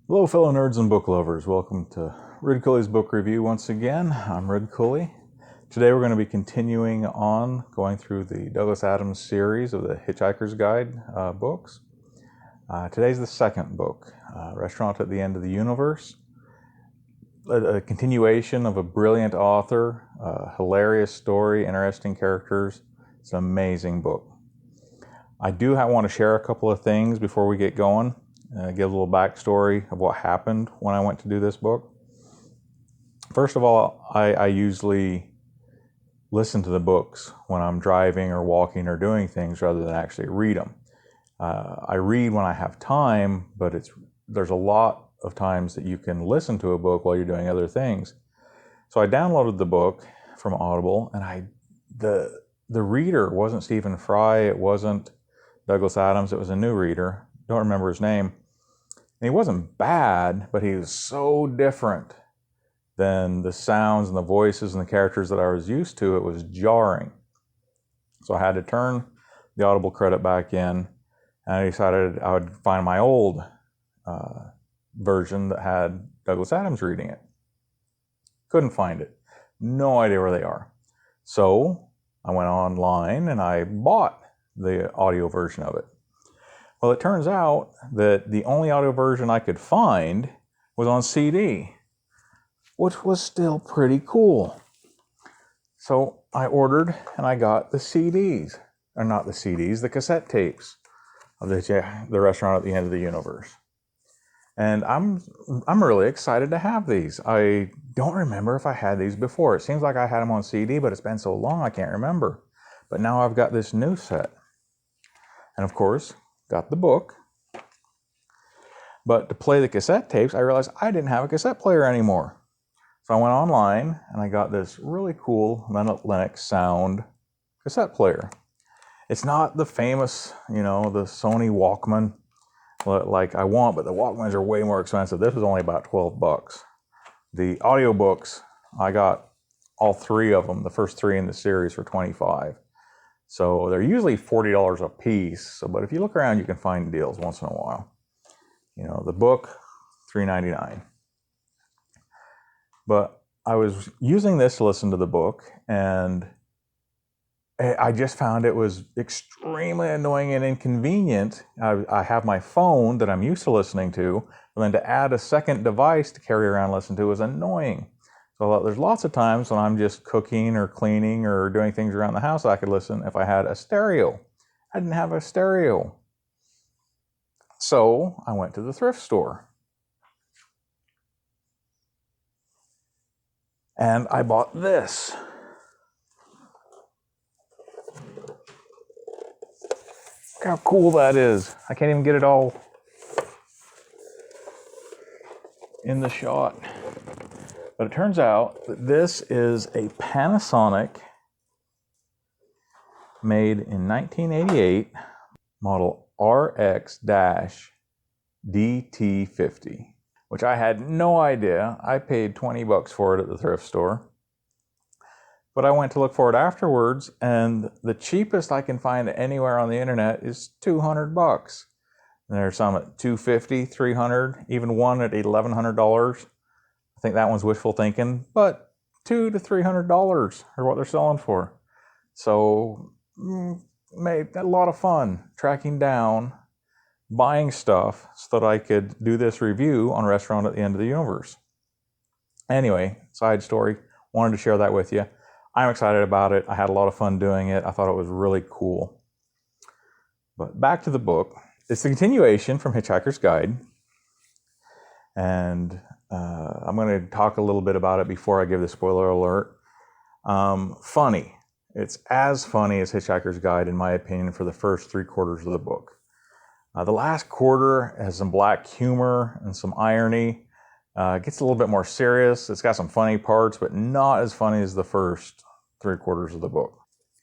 Hello fellow nerds and book lovers, welcome to Ridcully's book review once again. I'm Ridcully. Today we're going to be continuing on going through the Douglas Adams series of the Hitchhiker's Guide books. Today's the second book, Restaurant at the End of the Universe. A continuation of a brilliant author, a hilarious story, interesting characters. It's an amazing book. I do want to share a couple of things before we get going. Give a little backstory of what happened when I went to do this book. First of all, I usually listen to the books when I'm driving or walking or doing things rather than actually read them. I read when I have time, but there's a lot of times that you can listen to a book while you're doing other things. So I downloaded the book from Audible, and the reader wasn't Stephen Fry, it wasn't Douglas Adams, it was a new reader. Don't remember his name. And he wasn't bad, but he was so different than the sounds and the voices and the characters that I was used to. It was jarring. So I had to turn the Audible credit back in, and I decided I would find my old version that had Douglas Adams reading it. Couldn't find it. No idea where they are. So I went online and I bought the audio version of it. Well, it turns out that the only audio version I could find was on CD, which was still pretty cool. So I ordered and I got the CDs, or not the CDs, the cassette tapes of the Restaurant at the End of the Universe. And I'm really excited to have these. I don't remember if I had these before. It seems like I had them on CD, but it's been so long I can't remember. But now I've got this new set. And of course, got the book. But to play the cassette tapes, I realized I didn't have a cassette player anymore. So I went online and I got this really cool Linux sound cassette player. It's not the famous, the Sony Walkman like I want, but the Walkmans are way more expensive. This was only about $12. The audiobooks, I got all three of them, the first three in the series, for $25. So they're usually $40 a piece. But if you look around, you can find deals once in a while. The book, $3.99. But I was using this to listen to the book, and I just found it was extremely annoying and inconvenient. I have my phone that I'm used to listening to, and then to add a second device to carry around and listen to is annoying. So there's lots of times when I'm just cooking or cleaning or doing things around the house I could listen if I had a stereo. I didn't have a stereo. So I went to the thrift store. And I bought this. Look how cool that is. I can't even get it all in the shot. But it turns out that this is a Panasonic made in 1988 model RX-DT50, which I had no idea. I paid $20 for it at the thrift store. But I went to look for it afterwards, and the cheapest I can find anywhere on the internet is $200. And there's some at $250, $300, even one at $1,100. I think that one's wishful thinking, but $200 to $300 are what they're selling for. So, made a lot of fun tracking down, buying stuff so that I could do this review on Restaurant at the End of the Universe. Anyway, side story, wanted to share that with you. I'm excited about it. I had a lot of fun doing it. I thought it was really cool. But back to the book. It's the continuation from Hitchhiker's Guide. And I'm going to talk a little bit about it before I give the spoiler alert. Funny. It's as funny as Hitchhiker's Guide, in my opinion, for the first 3/4 of the book. The last quarter has some black humor and some irony. It gets a little bit more serious. It's got some funny parts, but not as funny as the first 3/4 of the book.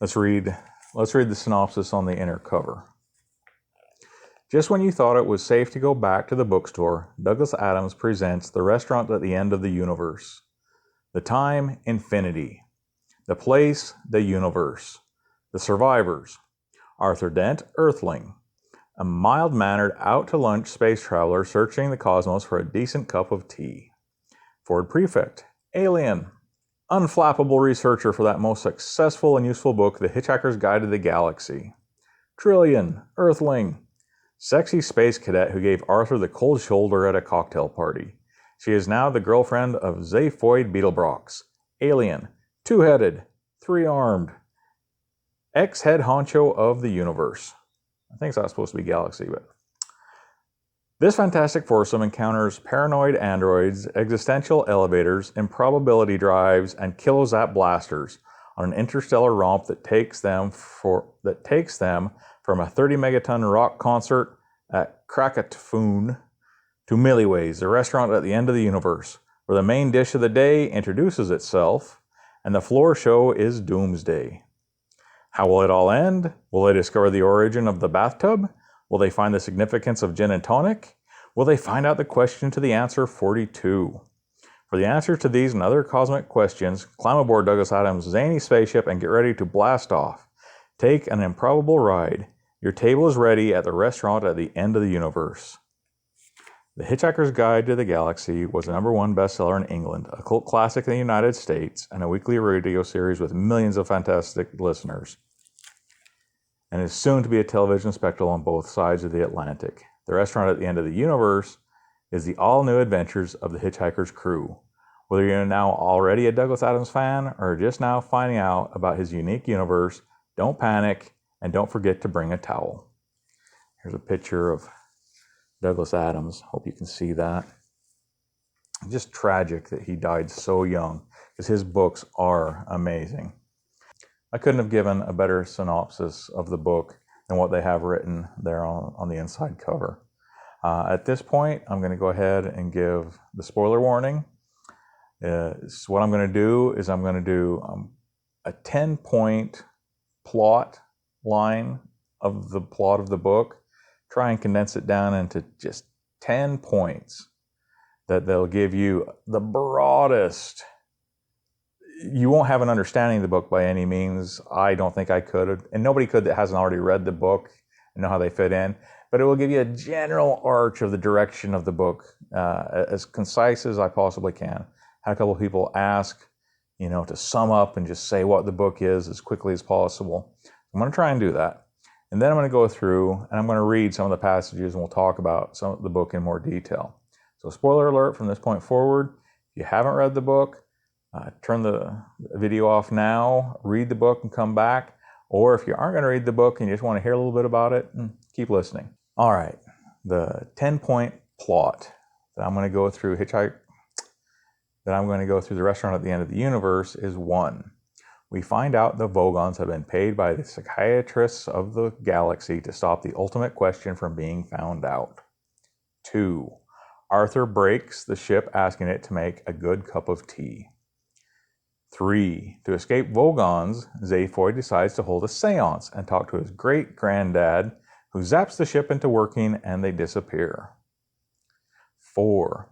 Let's read the synopsis on the inner cover. Just when you thought it was safe to go back to the bookstore, Douglas Adams presents The Restaurant at the End of the Universe. The time, infinity. The place, the universe. The survivors. Arthur Dent, Earthling. A mild-mannered, out-to-lunch space traveler searching the cosmos for a decent cup of tea. Ford Prefect. Alien. Unflappable researcher for that most successful and useful book, The Hitchhiker's Guide to the Galaxy. Trillion. Earthling. Sexy space cadet who gave Arthur the cold shoulder at a cocktail party. She is now the girlfriend of Zaphod Beetlebrox. Alien. Two-headed. Three-armed. Ex-head honcho of the universe. I think that's supposed to be galaxy, but... This fantastic foursome encounters paranoid androids, existential elevators, improbability drives, and kilozap blasters on an interstellar romp that takes them from a 30-megaton rock concert at Krakatoon to Milliways, the restaurant at the end of the universe, where the main dish of the day introduces itself, and the floor show is Doomsday. How will it all end? Will they discover the origin of the bathtub? Will they find the significance of gin and tonic? Will they find out the question to the answer 42? For the answer to these and other cosmic questions, climb aboard Douglas Adams' zany spaceship and get ready to blast off. Take an improbable ride. Your table is ready at the restaurant at the end of the universe. The Hitchhiker's Guide to the Galaxy was a #1 bestseller in England, a cult classic in the United States, and a weekly radio series with millions of fantastic listeners, and is soon to be a television spectacle on both sides of the Atlantic. The restaurant at the end of the universe is the all-new adventures of the Hitchhiker's crew. Whether you're now already a Douglas Adams fan or just now finding out about his unique universe, don't panic and don't forget to bring a towel. Here's a picture of Douglas Adams. Hope you can see that. Just tragic that he died so young, because his books are amazing. I couldn't have given a better synopsis of the book than what they have written there on the inside cover. At this point, I'm going to go ahead and give the spoiler warning. So what I'm going to do is I'm going to do a 10-point plot line of the plot of the book, try and condense it down into just 10 points that they'll give you the broadest. You won't have an understanding of the book by any means. I don't think I could, and nobody could that hasn't already read the book and know how they fit in, but it will give you a general arch of the direction of the book, as concise as I possibly can. Had a couple of people ask, to sum up and just say what the book is as quickly as possible. I'm going to try and do that. And then I'm going to go through and I'm going to read some of the passages and we'll talk about some of the book in more detail. So spoiler alert from this point forward. If you haven't read the book, turn the video off now, read the book and come back. Or if you aren't going to read the book and you just want to hear a little bit about it, keep listening. All right, the 10-point plot that I'm going to go through the restaurant at the end of the universe is 1. We find out the Vogons have been paid by the psychiatrists of the galaxy to stop the ultimate question from being found out. 2. Arthur breaks the ship asking it to make a good cup of tea. 3. To escape Vogons, Zaphod decides to hold a seance and talk to his great-granddad, who zaps the ship into working and they disappear. 4.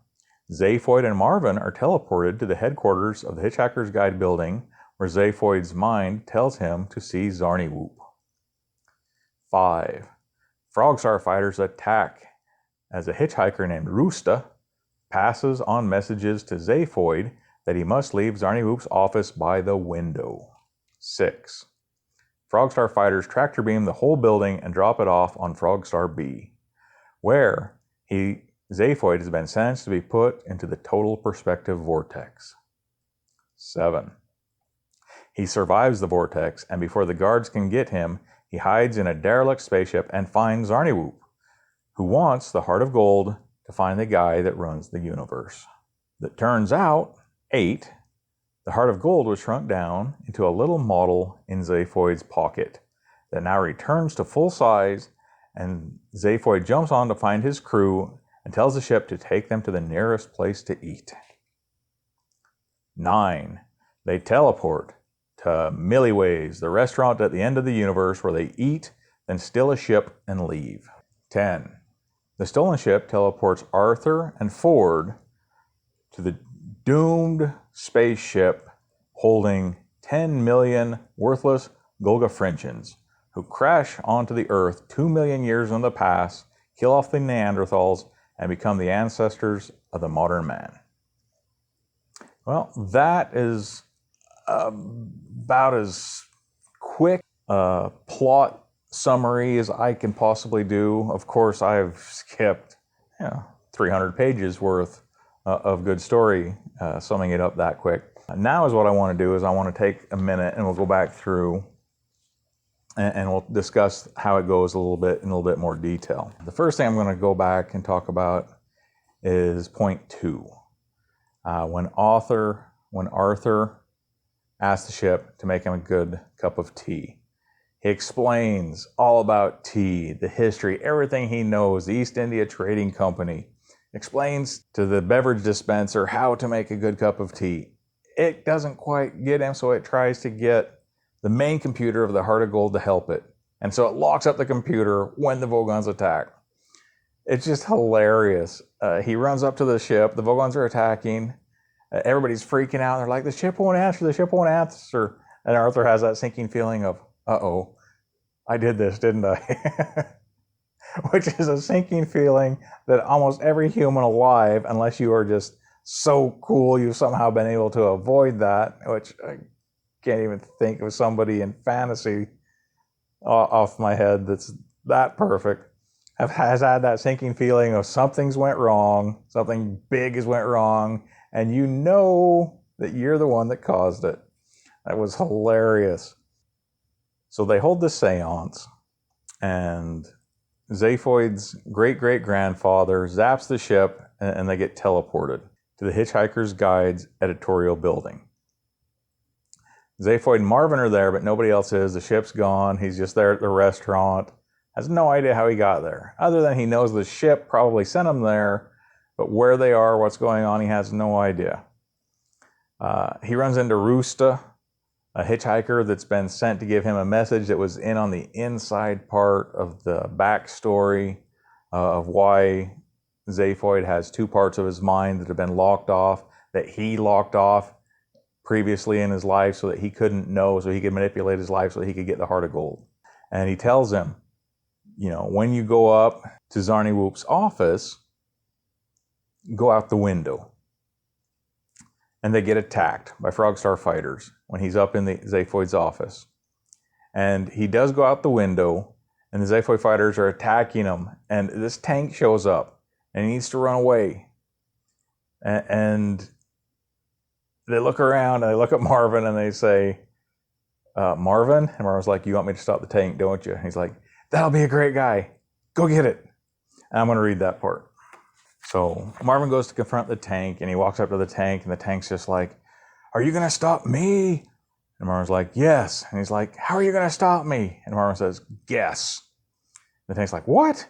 Zaphod and Marvin are teleported to the headquarters of the Hitchhiker's Guide building, where Zaphod's mind tells him to see Zarniwoop. 5. Frog Starfighters attack as a hitchhiker named Roosta passes on messages to Zaphod that he must leave Zarniwoop's office by the window. 6. Frog Starfighters tractor beam the whole building and drop it off on Frogstar B, where Zaphod has been sentenced to be put into the total perspective vortex. 7. He survives the vortex, and before the guards can get him, he hides in a derelict spaceship and finds Zarniwoop, who wants the Heart of Gold to find the guy that runs the universe. That turns out, 8, the Heart of Gold was shrunk down into a little model in Zaphod's pocket that now returns to full size, and Zaphod jumps on to find his crew and tells the ship to take them to the nearest place to eat. 9, they teleport to Milliways, the restaurant at the end of the universe where they eat, then steal a ship and leave. 10. The stolen ship teleports Arthur and Ford to the doomed spaceship holding 10 million worthless Golgafrinchans, who crash onto the Earth 2 million years in the past, kill off the Neanderthals, and become the ancestors of the modern man. Well, that is about as quick a plot summary as I can possibly do. Of course, I've skipped 300 pages worth of good story, summing it up that quick. Now is what I want to do is I want to take a minute and we'll go back through and we'll discuss how it goes in a little bit more detail. The first thing I'm going to go back and talk about is point 2. When Arthur asked the ship to make him a good cup of tea. He explains all about tea, the history, everything he knows, the East India Trading Company. Explains to the beverage dispenser how to make a good cup of tea. It doesn't quite get him, so it tries to get the main computer of the Heart of Gold to help it. And so it locks up the computer when the Vogons attack. It's just hilarious. He runs up to the ship. The Vogons are attacking. Everybody's freaking out. They're like, the ship won't answer. The ship won't answer. And Arthur has that sinking feeling of, uh-oh, I did this, didn't I? Which is a sinking feeling that almost every human alive, unless you are just so cool you've somehow been able to avoid that, which I can't even think of somebody in fantasy off my head that's that perfect, has had that sinking feeling of something's went wrong, something big has went wrong, and you know that you're the one that caused it. That was hilarious. So they hold this seance, and Zaphoid's great-great-grandfather zaps the ship, and they get teleported to the Hitchhiker's Guide's editorial building. Zaphoid and Marvin are there, but nobody else is. The ship's gone. He's just there at the restaurant. Has no idea how he got there, other than he knows the ship probably sent him there, but where they are, what's going on, he has no idea. He runs into Roosta, a hitchhiker that's been sent to give him a message that was in on the inside part of the backstory of why Zaphoid has 2 parts of his mind that have been locked off, that he locked off previously in his life so that he couldn't know, so he could manipulate his life so that he could get the Heart of Gold. And he tells him, when you go up to Zarniwoop's office, go out the window. And they get attacked by Frogstar fighters when he's up in the Zaphoid's office. And he does go out the window, and the Zaphoid fighters are attacking him, and this tank shows up, and he needs to run away. And they look around, and they look at Marvin, and they say, Marvin? And Marvin's like, you want me to stop the tank, don't you? And he's like, that'll be a great guy. Go get it. And I'm going to read that part. So Marvin goes to confront the tank, and he walks up to the tank, and the tank's just like, are you going to stop me? And Marvin's like, yes. And he's like, how are you going to stop me? And Marvin says, guess. And the tank's like, what?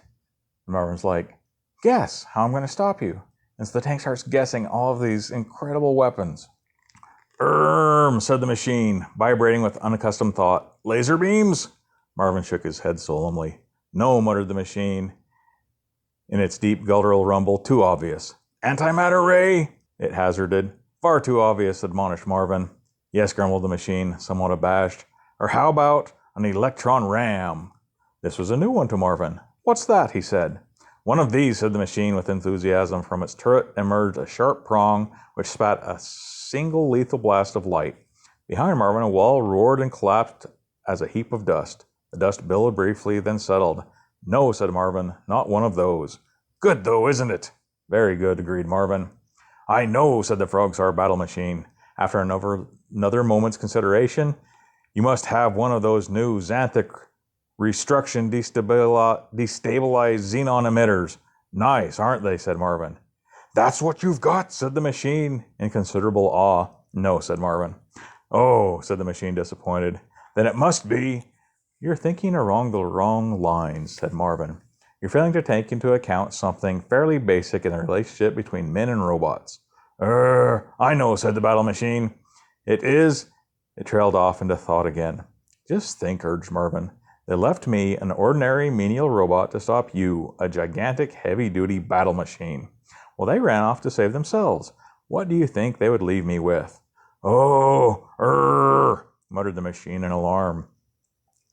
And Marvin's like, guess how I'm going to stop you. And so the tank starts guessing all of these incredible weapons. Said the machine, vibrating with unaccustomed thought. Laser beams? Marvin shook his head solemnly. No, muttered the machine in its deep guttural rumble. Too obvious. Antimatter ray? It hazarded. Far too obvious, admonished Marvin. Yes, grumbled the machine, somewhat abashed. Or how about an electron ram? This was a new one to Marvin. What's that? He said. One of these, said the machine with enthusiasm. From its turret emerged a sharp prong which spat a single lethal blast of light. Behind Marvin, a wall roared and collapsed as a heap of dust. The dust billowed briefly, then settled. No, said Marvin, not one of those. Good, though, isn't it? Very good, agreed Marvin. I know, said the Frogstar battle machine. After another moment's consideration, you must have one of those new Xanthic restruction destabilized xenon emitters. Nice, aren't they, said Marvin. That's what you've got, said the machine, in considerable awe. No, said Marvin. Oh, said the machine, disappointed. Then it must be. You're thinking along the wrong lines, said Marvin. You're failing to take into account something fairly basic in the relationship between men and robots. I know, said the battle machine. It is. It trailed off into thought again. Just think, urged Marvin. They left me, an ordinary menial robot, to stop you, a gigantic heavy-duty battle machine. Well, they ran off to save themselves. What do you think they would leave me with? Oh, muttered the machine in alarm.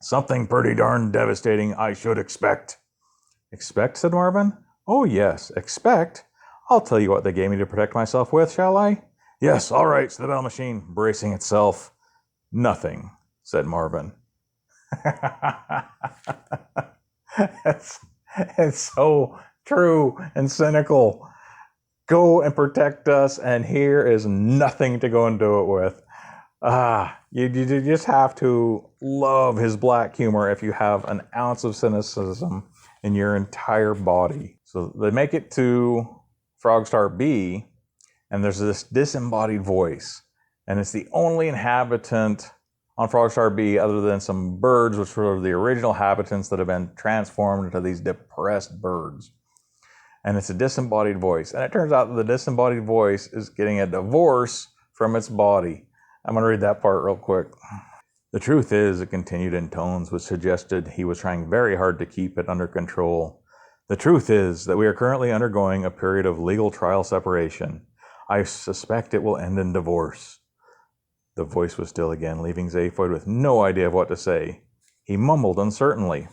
Something pretty darn devastating, I should expect. Expect, said Marvin. Oh, yes, expect. I'll tell you what they gave me to protect myself with, shall I? Yes, all right, said the battle machine, bracing itself. Nothing, said Marvin. it's so true and cynical. Go and protect us, and here is nothing to go and do it with. You just have to love his black humor if you have an ounce of cynicism in your entire body. So they make it to Frogstar B, and there's this disembodied voice, and it's the only inhabitant on Frogstar B other than some birds, which were the original inhabitants that have been transformed into these depressed birds. And it's a disembodied voice. And it turns out that the disembodied voice is getting a divorce from its body. I'm going to read that part real quick. The truth is, it continued in tones which suggested he was trying very hard to keep it under control. The truth is that we are currently undergoing a period of legal trial separation. I suspect it will end in divorce. The voice was still again, leaving Zaphoid with no idea of what to say. He mumbled uncertainly.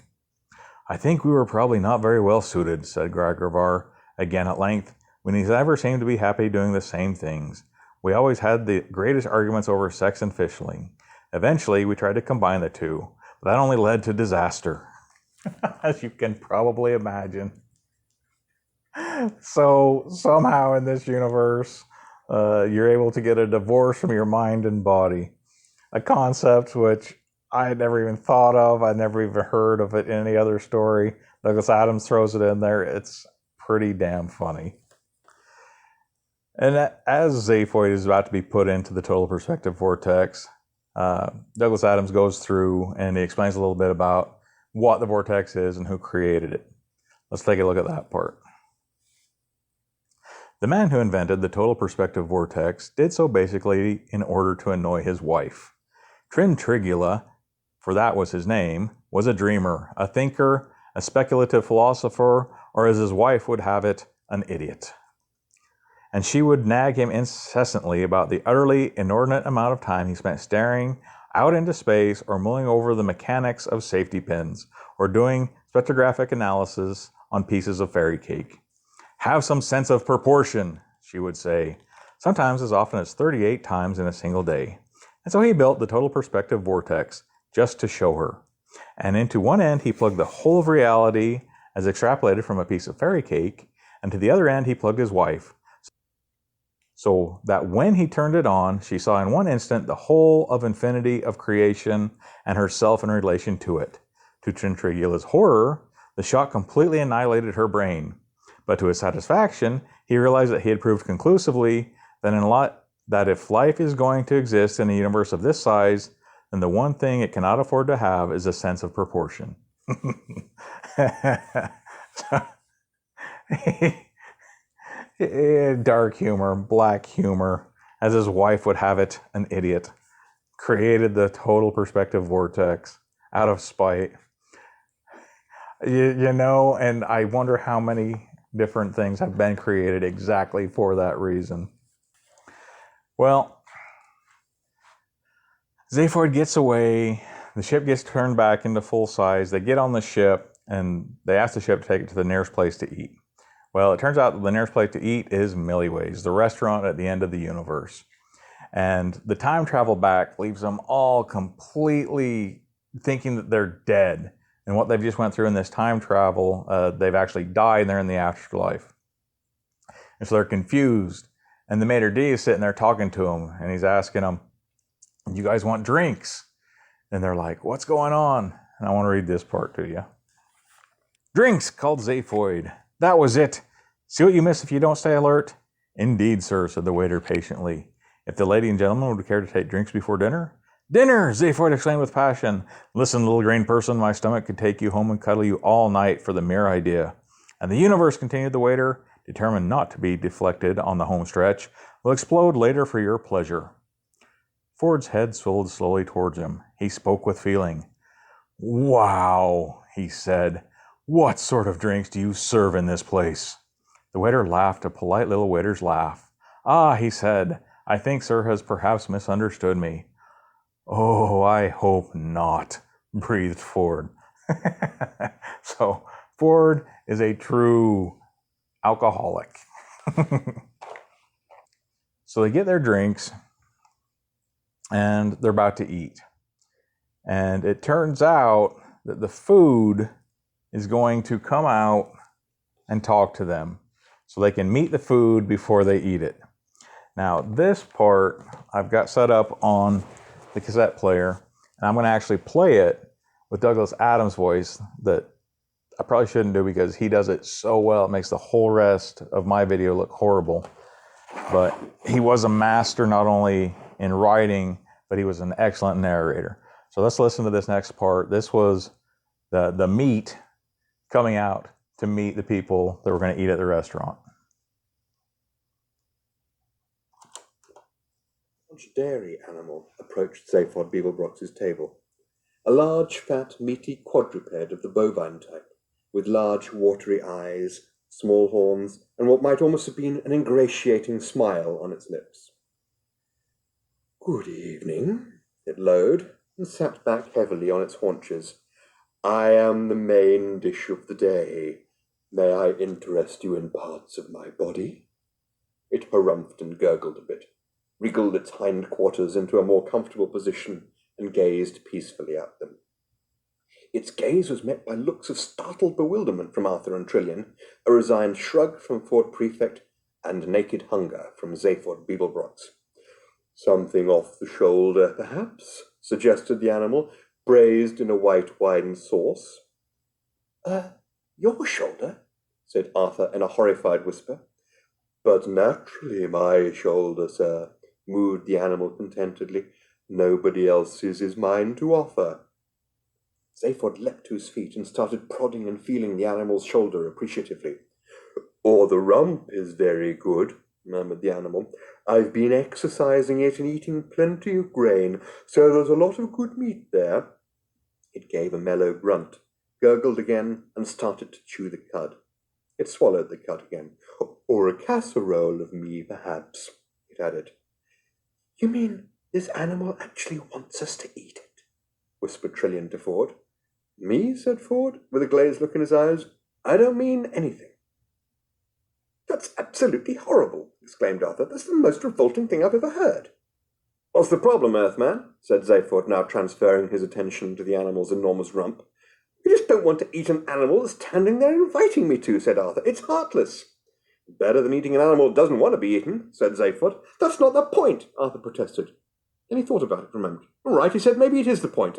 I think we were probably not very well suited, said Gragravar, again at length. We never seemed to be happy doing the same things. We always had the greatest arguments over sex and fishing. Eventually, we tried to combine the two, but that only led to disaster, as you can probably imagine. So, somehow in this universe, you're able to get a divorce from your mind and body. A concept which I had never even thought of. I'd never even heard of it in any other story. Douglas Adams throws it in there. It's pretty damn funny. And as Zaphoid is about to be put into the total perspective vortex, Douglas Adams goes through and he explains a little bit about what the vortex is and who created it. Let's take a look at that part. The man who invented the total perspective vortex did so basically in order to annoy his wife. Trim-Trigula, for that was his name, was a dreamer, a thinker, a speculative philosopher, or as his wife would have it, an idiot. And she would nag him incessantly about the utterly inordinate amount of time he spent staring out into space or mulling over the mechanics of safety pins or doing spectrographic analysis on pieces of fairy cake. Have some sense of proportion, she would say, sometimes as often as 38 times in a single day. And so he built the total perspective vortex just to show her. And into one end he plugged the whole of reality as extrapolated from a piece of fairy cake, and to the other end he plugged his wife, so that when he turned it on, she saw in one instant the whole of infinity of creation and herself in relation to it. To Trim-Trigula's horror, the shock completely annihilated her brain. But to his satisfaction, he realized that he had proved conclusively that if life is going to exist in a universe of this size, then the one thing it cannot afford to have is a sense of proportion. Dark humor, black humor, as his wife would have it, an idiot, created the total perspective vortex out of spite. You know, and I wonder how many different things have been created exactly for that reason. Well, Zaphoid gets away, the ship gets turned back into full size, they get on the ship, and they ask the ship to take it to the nearest place to eat. Well, it turns out that the nearest place to eat is Milliways, the restaurant at the end of the universe. And the time travel back leaves them all completely thinking that they're dead. And what they've just went through in this time travel, they've actually died and they're in the afterlife. And so they're confused. And the maitre d' is sitting there talking to them. And he's asking them, you guys want drinks? And they're like, what's going on? And I want to read this part to you. Drinks, called Zaphoid. That was it. See what you miss if you don't stay alert? Indeed, sir, said the waiter patiently. If the lady and gentleman would care to take drinks before dinner? Dinner, Zaphoid exclaimed with passion. Listen, little green person, my stomach could take you home and cuddle you all night for the mere idea. And the universe, continued the waiter, determined not to be deflected on the home stretch, will explode later for your pleasure. Ford's head swiveled slowly towards him. He spoke with feeling. Wow, he said. What sort of drinks do you serve in this place? The waiter laughed a polite little waiter's laugh. Ah, he said, I think sir has perhaps misunderstood me. Oh, I hope not. breathed Ford. So Ford is a true alcoholic. So they get their drinks and they're about to eat. And it turns out that the food is going to come out and talk to them. So they can meet the food before they eat it. Now this part I've got set up on the cassette player, and I'm going to actually play it with Douglas Adams' voice that I probably shouldn't do because he does it so well. It makes the whole rest of my video look horrible. But he was a master not only in writing, but he was an excellent narrator. So let's listen to this next part. This was the meat coming out to meet the people that were going to eat at the restaurant. A large dairy animal approached Zaphod Beeblebrox's table. A large, fat, meaty quadruped of the bovine type, with large, watery eyes, small horns, and what might almost have been an ingratiating smile on its lips. "Good evening," it lowed, and sat back heavily on its haunches. "I am the main dish of the day. May I interest you in parts of my body?" It harumphed and gurgled a bit, wriggled its hind quarters into a more comfortable position, and gazed peacefully at them. Its gaze was met by looks of startled bewilderment from Arthur and Trillian, a resigned shrug from Ford Prefect, and naked hunger from Zaphod Beeblebrox. "Something off the shoulder, perhaps?" suggested the animal, braised in a white wine sauce. Your shoulder?" said Arthur in a horrified whisper. "But naturally my shoulder, sir," mooed the animal contentedly. "Nobody else's is mine to offer." Zaphod leapt to his feet and started prodding and feeling the animal's shoulder appreciatively. "Or the rump is very good," murmured the animal. "I've been exercising it and eating plenty of grain, so there's a lot of good meat there." It gave a mellow grunt, gurgled again, and started to chew the cud. It swallowed the cud again. "Or a casserole of me, perhaps," it added. "You mean this animal actually wants us to eat it?" whispered Trillian to Ford. "Me?" said Ford, with a glazed look in his eyes. "I don't mean anything." "That's absolutely horrible," exclaimed Arthur. "That's the most revolting thing I've ever heard." "What's the problem, Earthman?" said Zaphod, now transferring his attention to the animal's enormous rump. "We just don't want to eat an animal that's standing there inviting me to," said Arthur. "It's heartless." "Better than eating an animal that doesn't want to be eaten," said Zaphod. "That's not the point," Arthur protested. Then he thought about it for a moment. "All right," he said, "maybe it is the point.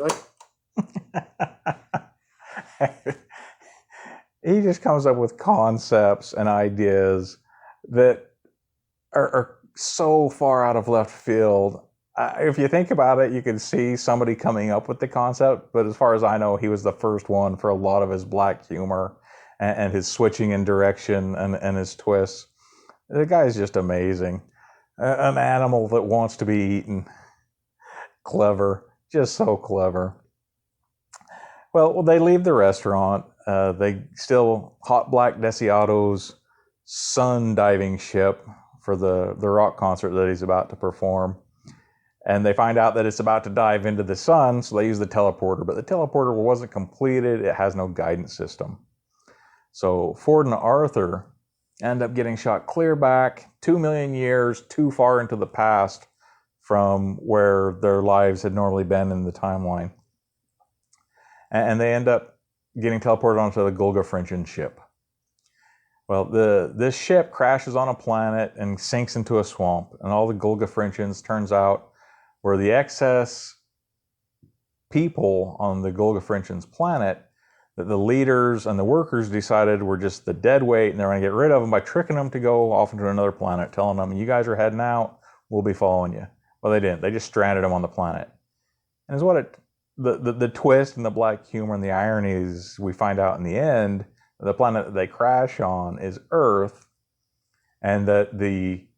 He just comes up with concepts and ideas that are so far out of left field. If you think about it, you can see somebody coming up with the concept, but as far as I know, he was the first one for a lot of his black humor and his switching in direction and his twists. The guy's just amazing. An animal that wants to be eaten. Clever, just so clever. Well, they leave the restaurant. They still hot black Desiato's sun diving ship for the rock concert that he's about to perform. And they find out that it's about to dive into the sun, so they use the teleporter. But the teleporter wasn't completed. It has no guidance system. So Ford and Arthur end up getting shot clear back 2 million years too far into the past from where their lives had normally been in the timeline. And they end up getting teleported onto the Gulgafrinchen ship. Well, this ship crashes on a planet and sinks into a swamp. And all the Gulgafrinchens, turns out, were the excess people on the Gulgafrinchens planet that the leaders and the workers decided were just the dead weight, and they're going to get rid of them by tricking them to go off into another planet, telling them, "You guys are heading out, we'll be following you." Well, they didn't. They just stranded them on the planet. And it's what the twist and the black humor and the irony is we find out in the end, the planet that they crash on is Earth, and that the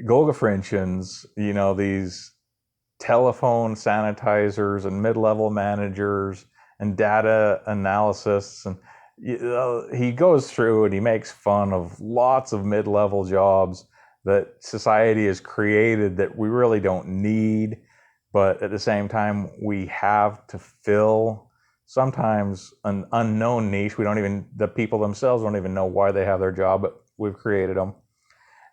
Gulgafrinchens, these telephone sanitizers and mid-level managers and data analysts, and he goes through and he makes fun of lots of mid-level jobs that society has created that we really don't need, but at the same time, we have to fill sometimes an unknown niche. The people themselves don't even know why they have their job, but we've created them.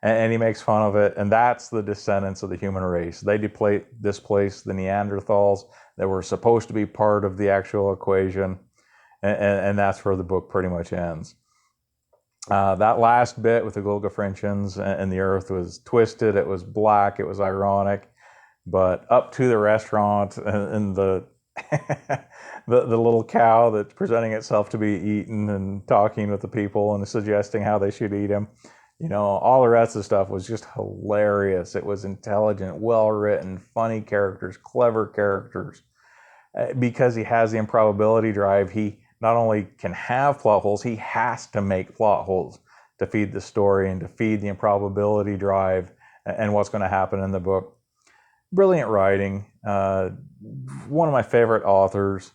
And he makes fun of it, and that's the descendants of the human race. They displaced the Neanderthals that were supposed to be part of the actual equation, and that's where the book pretty much ends. That last bit with the Gulgafrinchans and the earth was twisted, it was black, it was ironic, but up to the restaurant and the the little cow that's presenting itself to be eaten and talking with the people and suggesting how they should eat him. All the rest of the stuff was just hilarious. It was intelligent, well written, funny characters, clever characters. Because he has the improbability drive, he not only can have plot holes, he has to make plot holes to feed the story and to feed the improbability drive and what's going to happen in the book. Brilliant writing. One of my favorite authors.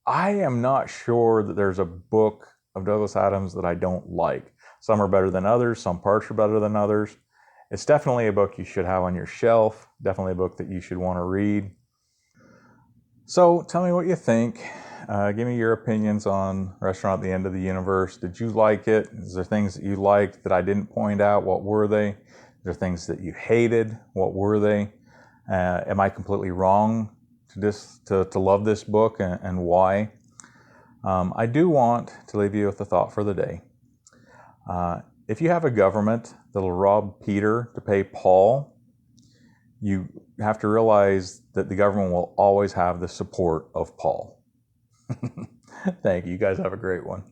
I am not sure that there's a book of Douglas Adams that I don't like. Some are better than others. Some parts are better than others. It's definitely a book you should have on your shelf. Definitely a book that you should want to read. So tell me what you think. Give me your opinions on Restaurant at the End of the Universe. Did you like it? Is there things that you liked that I didn't point out? What were they? Is there things that you hated? What were they? Am I completely wrong to love this book, and why? I do want to leave you with a thought for the day. If you have a government that'll rob Peter to pay Paul, you have to realize that the government will always have the support of Paul. Thank you. You guys have a great one.